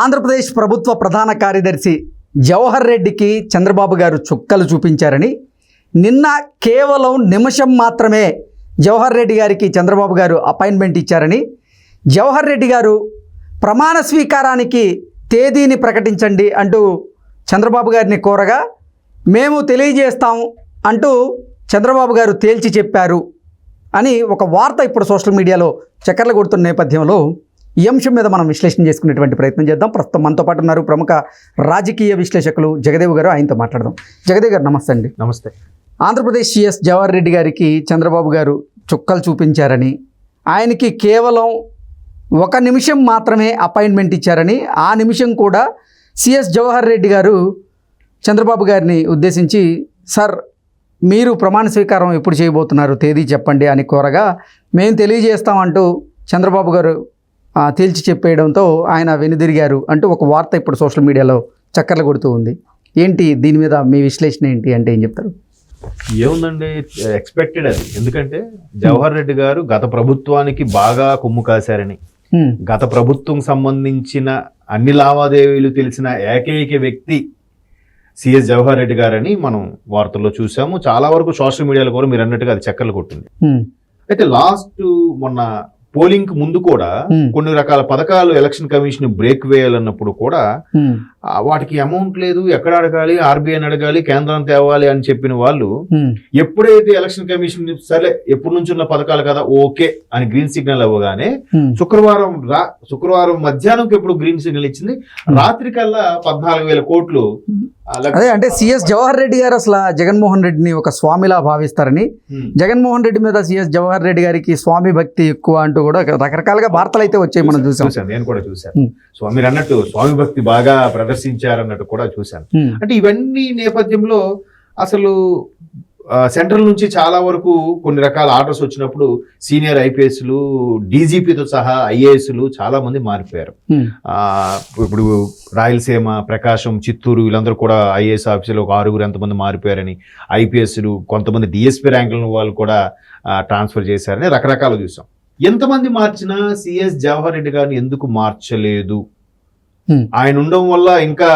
ఆంధ్రప్రదేశ్ ప్రభుత్వ ప్రధాన కార్యదర్శి జవహర్ రెడ్డికి చంద్రబాబు గారు చుక్కలు చూపించారని, నిన్న కేవలం నిమిషం మాత్రమే జవహర్ రెడ్డి గారికి చంద్రబాబు గారు అపాయింట్మెంట్ ఇచ్చారని, జవహర్ రెడ్డి గారు ప్రమాణ స్వీకారానికి తేదీని ప్రకటించండి అంటూ చంద్రబాబు గారిని కోరగా, మేము తెలియజేస్తాం అంటూ చంద్రబాబు గారు తేల్చి చెప్పారు అని ఒక వార్త ఇప్పుడు సోషల్ మీడియాలో చక్కర్లు కొడుతున్న నేపథ్యంలో ఈ అంశం మీద మనం విశ్లేషణ చేసుకునేటువంటి ప్రయత్నం చేద్దాం. ప్రస్తుతం మనతో పాటు ఉన్నారు ప్రముఖ రాజకీయ విశ్లేషకులు జగదేవ్ గారు. ఆయనతో మాట్లాడదాం. జగదేవ్ గారు నమస్తే అండి. నమస్తే. ఆంధ్రప్రదేశ్ సిఎస్ జవహర్ రెడ్డి గారికి చంద్రబాబు గారు చుక్కలు చూపించారని, ఆయనకి కేవలం 1 నిమిషం మాత్రమే అపాయింట్మెంట్ ఇచ్చారని, ఆ నిమిషం కూడా సిఎస్ జవహర్ రెడ్డి గారు చంద్రబాబు గారిని ఉద్దేశించి, సార్ మీరు ప్రమాణ స్వీకారం ఎప్పుడు చేయబోతున్నారు, తేదీ చెప్పండి అని కోరగా, మేము తెలియజేస్తామంటూ చంద్రబాబు గారు తేల్చి చెప్పేయడంతో ఆయన వెనుదిరిగారు అంటూ ఒక వార్త ఇప్పుడు సోషల్ మీడియాలో చక్కర్లు కొడుతూ ఉంది. ఏంటి దీని మీద మీ విశ్లేషణ ఏంటి అంటే ఏం చెప్తారు? ఏముందండి, ఎక్స్పెక్టెడ్ అది. ఎందుకంటే జవహర్ రెడ్డి గారు గత ప్రభుత్వానికి బాగా కొమ్ము కాశారని, గత ప్రభుత్వం సంబంధించిన అన్ని లావాదేవీలు తెలిసిన ఏకైక వ్యక్తి సిఎస్ జవహర్ రెడ్డి గారని మనం వార్తల్లో చూసాము. చాలా వరకు సోషల్ మీడియాలో కూడా మీరు అన్నట్టుగా అది చక్కర్లు కొట్టింది. అయితే లాస్ట్ మొన్న పోలింగ్ కు ముందు కూడా కొన్ని రకాల పథకాలు ఎలక్షన్ కమిషన్ బ్రేక్ వేయాలన్నప్పుడు కూడా వాటికి అమౌంట్ లేదు, ఎక్కడ అడగాలి, ఆర్బీఐని అడగాలి, కేంద్రం తేవాలి అని చెప్పిన వాళ్ళు ఎప్పుడైతే ఎలక్షన్ కమిషన్ సరే ఎప్పటి నుంచి ఉన్న పథకాలు కదా ఓకే అని గ్రీన్ సిగ్నల్ అవ్వగానే శుక్రవారం మధ్యాహ్నంకి ఎప్పుడు గ్రీన్ సిగ్నల్ ఇచ్చింది. రాత్రి కల్లా 14,000 కోట్లు. అదే అంటే సిఎస్ జవహర్ రెడ్డి గారు అసలు జగన్మోహన్ రెడ్డిని ఒక స్వామిలా భావిస్తారని, జగన్మోహన్ రెడ్డి మీద సిఎస్ జవహర్ రెడ్డి గారికి స్వామి భక్తి ఎక్కువ అంటూ కూడా రకరకాలుగా వార్తలు అయితే వచ్చాయి. మనం చూసాం. నేను కూడా చూశాను. స్వామి అన్నట్టు స్వామి భక్తి బాగా ప్రదర్శించారన్నట్టు కూడా చూశాను. అంటే ఇవన్నీ నేపథ్యంలో అసలు సెంట్రల్ నుంచి చాలా వరకు కొన్ని రకాల ఆర్డర్స్ వచ్చినప్పుడు సీనియర్ ఐపీఎస్లు, డీజీపీతో సహా ఐఏఎస్లు చాలా మంది మారిపోయారు. ఇప్పుడు రాయలసీమ, ప్రకాశం, చిత్తూరు వీళ్ళందరూ కూడా ఐఏఎస్ ఆఫీసులు ఒక 6 ఎంతమంది మారిపోయారని, ఐపీఎస్లు కొంతమంది డిఎస్పీ ర్యాంకులను వాళ్ళు కూడా ట్రాన్స్ఫర్ చేశారని రకరకాలు చూసాం. ఎంతమంది మార్చినా సిఎస్ జవహర్ రెడ్డి గారిని ఎందుకు మార్చలేదు? ఆయన ఉండడం వల్ల ఇంకా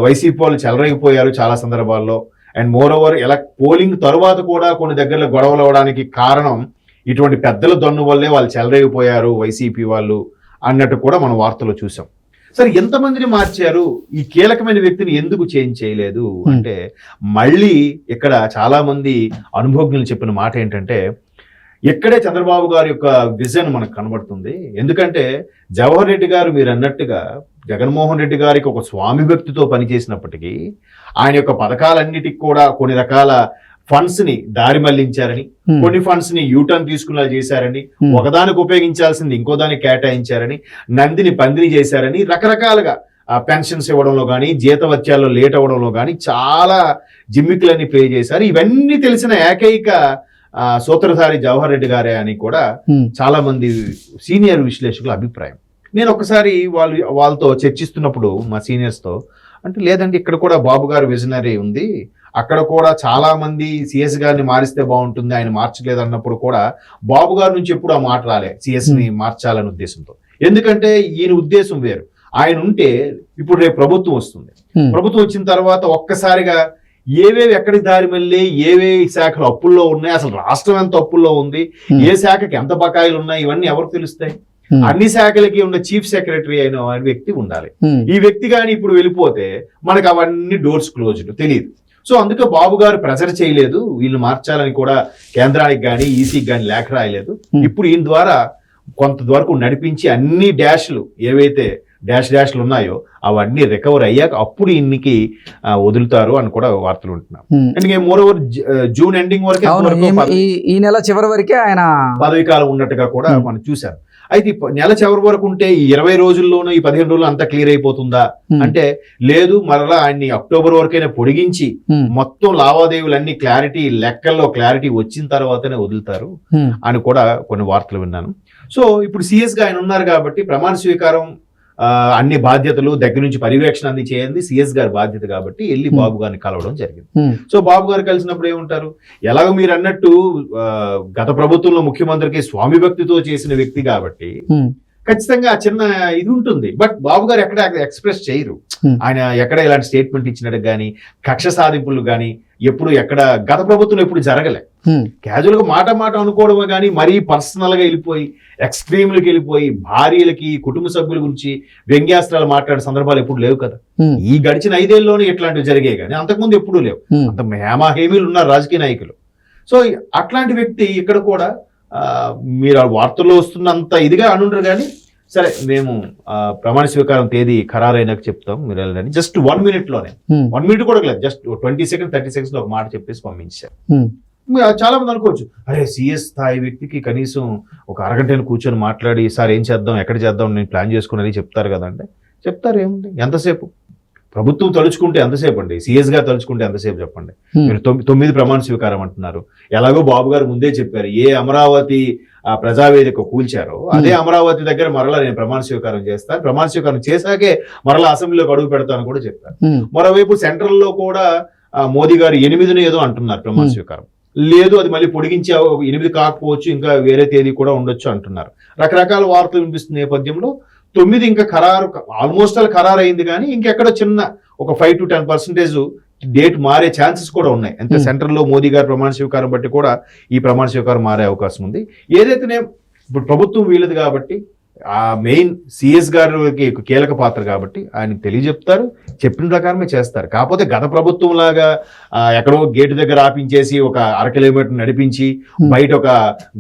వైసీపీ వాళ్ళు చెలరేగిపోయారు చాలా సందర్భాల్లో. అండ్ మోర్ ఓవర్ పోలింగ్ తర్వాత కూడా కొన్ని దగ్గరలో గొడవలు అవ్వడానికి కారణం ఇటువంటి పెద్దల దన్ను వల్లే వాళ్ళు చెలరేగిపోయారు వైసీపీ వాళ్ళు అన్నట్టు కూడా మనం వార్తలో చూసాం. సరే, ఎంతమందిని మార్చారు? ఈ కీలకమైన వ్యక్తిని ఎందుకు చేంజ్ చేయలేదు అంటే, మళ్ళీ ఇక్కడ చాలా మంది అనుభవజ్ఞులు చెప్పిన మాట ఏంటంటే, ఇక్కడే చంద్రబాబు గారి యొక్క విజన్ మనకు కనబడుతుంది. ఎందుకంటే జవహర్ రెడ్డి గారు మీరు అన్నట్టుగా జగన్మోహన్ రెడ్డి గారికి ఒక స్వామి భక్తితో పనిచేసినప్పటికీ ఆయన యొక్క పథకాలన్నిటికి కూడా కొన్ని రకాల ఫండ్స్ ని దారి మళ్లించారని, కొన్ని ఫండ్స్ ని యూటర్న్ తీసుకునేలా చేశారని, ఒకదానికి ఉపయోగించాల్సింది ఇంకో దానికి కేటాయించారని, నందిని పందిని చేశారని, రకరకాలుగా పెన్షన్స్ ఇవ్వడంలో కానీ, జీతవత్యాల్లో లేట్ అవ్వడంలో కానీ చాలా జిమ్మికులన్నీ ప్లే చేశారు. ఇవన్నీ తెలిసిన ఏకైక సూత్రధారి జవహర్ రెడ్డి గారే అని కూడా చాలా మంది సీనియర్ విశ్లేషకుల అభిప్రాయం. నేను ఒకసారి వాళ్ళతో చర్చిస్తున్నప్పుడు మా సీనియర్స్తో అంటే, లేదండి ఇక్కడ కూడా బాబు గారు విజనరీ ఉంది, అక్కడ కూడా చాలా మంది సిఎస్ గారిని మారిస్తే బాగుంటుంది, ఆయన మార్చలేదు అన్నప్పుడు కూడా బాబు గారి నుంచి ఎప్పుడు ఆ మాట రాలే సిఎస్ ని మార్చాలనే ఉద్దేశంతో. ఎందుకంటే ఈయన ఉద్దేశం వేరు. ఆయన ఉంటే ఇప్పుడు రేపు ప్రభుత్వం వస్తుంది, ప్రభుత్వం వచ్చిన తర్వాత ఒక్కసారిగా ఏవేవి ఎక్కడికి దారి మళ్ళీ, ఏవేవి శాఖలు అప్పుల్లో ఉన్నాయి, అసలు రాష్ట్రం ఎంత అప్పుల్లో ఉంది, ఏ శాఖకి ఎంత బకాయిలు ఉన్నాయి, ఇవన్నీ ఎవరికి తెలుస్తాయి? అన్ని శాఖలకి ఉన్న చీఫ్ సెక్రటరీ అయిన వ్యక్తి ఉండాలి. ఈ వ్యక్తి కానీ ఇప్పుడు వెళ్ళిపోతే మనకు అవన్నీ డోర్స్ క్లోజ్డ్ తెలియదు. సో అందుకే బాబు గారు ప్రెజర్ చేయలేదు, వీళ్ళు మార్చాలని కూడా కేంద్రానికి కానీ ఈసీకి కానీ లేఖ రాయలేదు. ఇప్పుడు ఈయన ద్వారా కొంత వరకు నడిపించి అన్ని డాష్లు ఏవైతే డాష్లు ఉన్నాయో అవన్నీ రికవర్ అయ్యాక అప్పుడు ఇన్నికి వదులుతారు అని కూడా వార్తలు ఉంటున్నాం. And more over June ending వరకే, ఈ నెల చివరి వరకే ఆయన పదవి కాలం ఉన్నట్టుగా కూడా మనం చూసాం. అయితే నెల చివరి వరకు ఉంటే ఈ 20 రోజుల్లోనూ ఈ 15 రోజులు అంతా క్లియర్ అయిపోతుందా అంటే లేదు, మరలా ఆయన్ని అక్టోబర్ వరకైనా పొడిగించి మొత్తం లావాదేవీలన్నీ క్లారిటీ, లెక్కల్లో క్లారిటీ వచ్చిన తర్వాతనే వదులుతారు అని కూడా కొన్ని వార్తలు విన్నాను. సో ఇప్పుడు సిఎస్ గా ఆయన ఉన్నారు కాబట్టి ప్రమాణ స్వీకారం అన్ని బాధ్యతలు దగ్గర నుంచి పర్యవేక్షణ అన్ని చేయండి సిఎస్ గారి బాధ్యత కాబట్టి వెళ్ళి బాబు గారిని కలవడం జరిగింది. సో బాబు గారు కలిసినప్పుడు ఏమంటారు, ఎలాగో మీరు అన్నట్టు గత ప్రభుత్వంలో ముఖ్యమంత్రికి స్వామి భక్తితో చేసిన వ్యక్తి కాబట్టి ఖచ్చితంగా ఆ చిన్న ఇది ఉంటుంది. బట్ బాబు గారు ఎక్కడ ఎక్స్ప్రెస్ చేయరు. ఆయన ఎక్కడ ఇలాంటి స్టేట్మెంట్ ఇచ్చినట్టు కానీ కక్ష సాధింపులు కానీ ఎప్పుడు ఎక్కడ గత ప్రభుత్వం ఎప్పుడు జరగలే. క్యాజువల్ గా మాట అనుకోవడమే కానీ మరీ పర్సనల్ గా వెళ్ళిపోయి ఎక్స్ట్రీమ్లకి వెళ్ళిపోయి భార్యలకి కుటుంబ సభ్యుల గురించి వ్యంగ్యాస్త్రాలు మాట్లాడే సందర్భాలు ఎప్పుడు లేవు కదా. ఈ గడిచిన 5 ఏళ్ళలోనే ఇట్లాంటివి జరిగాయి కానీ అంతకుముందు ఎప్పుడూ లేవు. అంత హేమీలు ఉన్నారు రాజకీయ నాయకులు. సో అట్లాంటి వ్యక్తి ఇక్కడ కూడా మీరు ఆ వార్తల్లో వస్తున్నంత ఇదిగా అనుండరు కానీ సరే మేము ప్రమాణ స్వీకారం తేదీ ఖరారైనాక చెప్తాం మీరు వెళ్ళండి. జస్ట్ 1 minute లోనే 1 minute కూడా లేదు, జస్ట్ 20 seconds 30 seconds లో ఒక మాట చెప్పేసి పంపించారు. చాలా మంది అనుకోవచ్చు అరే సిఎస్ స్థాయి వ్యక్తికి కనీసం ఒక అరగంటను కూర్చొని మాట్లాడి సార్ ఏం చేద్దాం ఎక్కడ చేద్దాం నేను ప్లాన్ చేసుకుని చెప్తారు కదంటే చెప్తారు. ఏముంది ఎంతసేపు ప్రభుత్వం తలుచుకుంటే ఎంతసేపు అండి, సిఎస్ గా తలుచుకుంటే ఎంతసేపు చెప్పండి. మీరు 9 ప్రమాణ స్వీకారం అంటున్నారు. ఎలాగో బాబు గారు ముందే చెప్పారు ఏ అమరావతి ప్రజావేదిక కూల్చారో అదే అమరావతి దగ్గర మరలా నేను ప్రమాణ స్వీకారం చేస్తాను, ప్రమాణ స్వీకారం చేశాకే మరలా అసెంబ్లీలోకి అడుగు పెడతాను కూడా చెప్పారు. మరోవైపు సెంట్రల్ లో కూడా మోదీ గారు 8 ఏదో అంటున్నారు ప్రమాణ స్వీకారం. లేదు అది మళ్ళీ పొడిగించే 8 కాకపోవచ్చు, ఇంకా వేరే తేదీ కూడా ఉండొచ్చు అంటున్నారు. రకరకాల వార్తలు వినిపిస్తున్న నేపథ్యంలో 9 ఇంకా ఖరారు ఆల్మోస్ట్ ఖరారు అయింది కానీ ఇంకెక్కడ చిన్న ఒక 5 to 10% డేట్ మారే ఛాన్సెస్ కూడా ఉన్నాయి. అంటే సెంట్రల్లో మోదీ గారి ప్రమాణ స్వీకారం బట్టి కూడా ఈ ప్రమాణ స్వీకారం మారే అవకాశం ఉంది. ఏదైతేనే ఇప్పుడు ప్రభుత్వం వీలదు కాబట్టి ఆ మెయిన్ సిఎస్ గారికి కీలక పాత్ర కాబట్టి ఆయనకు తెలియజెప్తారు, చెప్పిన ప్రకారమే చేస్తారు. కాకపోతే గత ప్రభుత్వం లాగా ఎక్కడో గేటు దగ్గర ఆపించేసి ఒక 1 kilometer నడిపించి బయట ఒక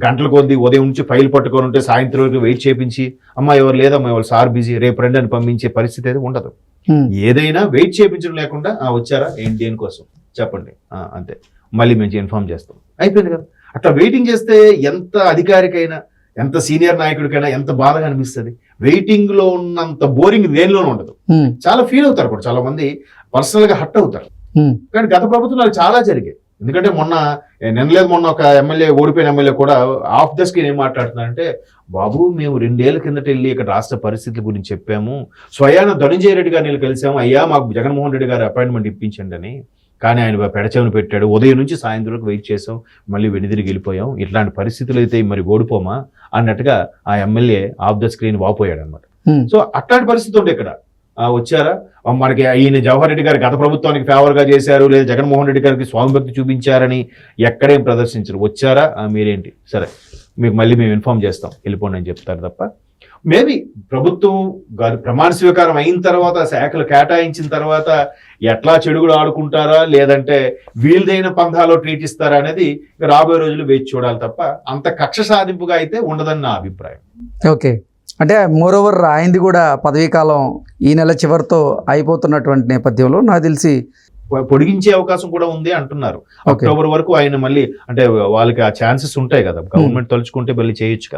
గంటల కొద్ది ఉదయం నుంచి ఫైల్ పట్టుకొని ఉంటే సాయంత్రం వరకు వెయిట్ చేపించి అమ్మ ఎవరు లేదమ్మా ఎవరు సార్ బిజీ రేపు రండి అని పంపించే పరిస్థితి అయితే ఉండదు. ఏదైనా వెయిట్ చేయించడం లేకుండా వచ్చారా ఏంటి దేనికోసం చెప్పండి అంతే మళ్ళీ మేము ఇన్ఫార్మ్ చేస్తాం అయిపోయింది కదా. అట్లా వెయిటింగ్ చేస్తే ఎంత అధికారికైనా ఎంత సీనియర్ నాయకుడికైనా ఎంత బాధగా అనిపిస్తుంది. వెయిటింగ్ లో ఉన్నంత బోరింగ్ దేనిలోనూ ఉండదు. చాలా ఫీల్ అవుతారు కూడా, చాలా మంది పర్సనల్ గా హట్ అవుతారు. కానీ గత ప్రభుత్వాలు చాలా జరిగాయి. ఎందుకంటే మొన్న ఒక ఎమ్మెల్యే ఓడిపోయిన ఎమ్మెల్యే కూడా ఆఫ్ ద స్క్రీన్ ఏం మాట్లాడుతున్నారంటే బాబు మేము 2 ఏళ్ల కిందట వెళ్ళి ఇక్కడ రాష్ట్ర పరిస్థితుల గురించి చెప్పాము, స్వయాన ధనంజయ రెడ్డి గారిని కలిసాము, అయ్యా మాకు జగన్మోహన్ రెడ్డి గారు అపాయింట్మెంట్ ఇప్పించండి అని. కానీ ఆయన పెడచెవిని పెట్టాడు, ఉదయం నుంచి సాయంత్రం వరకు వెయిట్ చేసాం, మళ్ళీ వెనుదిరిగి వెళ్ళిపోయాం, ఇట్లాంటి పరిస్థితులు అయితే మరి ఓడిపోమా అన్నట్టుగా ఆ ఎమ్మెల్యే ఆఫ్ ద స్క్రీన్ వాపోయాడు అనమాట. సో అట్లాంటి పరిస్థితి ఉండే ఇక్కడ వచ్చారా మనకి ఈయన జవహర్ రెడ్డి గారు గత ప్రభుత్వానికి ఫేవర్ గా చేశారు లేదా జగన్మోహన్ రెడ్డి గారికి స్వామి భక్తి చూపించారని ఎక్కడేం ప్రదర్శించరు. వచ్చారా మీరేంటి సరే మీకు మళ్ళీ మేము ఇన్ఫార్మ్ చేస్తాం వెళ్ళిపోండి అని చెప్తారు తప్ప మేబీ ప్రభుత్వం ప్రమాణ స్వీకారం అయిన తర్వాత శాఖలు కేటాయించిన తర్వాత ఎట్లా చెడుగుడు ఆడుకుంటారా లేదంటే వీళ్ళదైన పంథాలో ట్రీట్ ఇస్తారా అనేది రాబోయే రోజులు వేచి చూడాలి తప్ప అంత కక్ష సాధింపుగా అయితే ఉండదని నా అభిప్రాయం. ఓకే, అంటే మోరోవర్ ఆయనది కూడా పదవీ కాలం ఈ నెల చివరితో అయిపోతున్నటువంటి నేపథ్యంలో నాకు తెలిసి పొడిగించే అవకాశం కూడా ఉంది అంటున్నారు. అక్టోబర్ వరకు ఆయన మళ్ళీ అంటే వాళ్ళకి ఆ ఛాన్సెస్ ఉంటాయి కదా, గవర్నమెంట్ తలుచుకుంటే మళ్ళీ చేయొచ్చు కదా.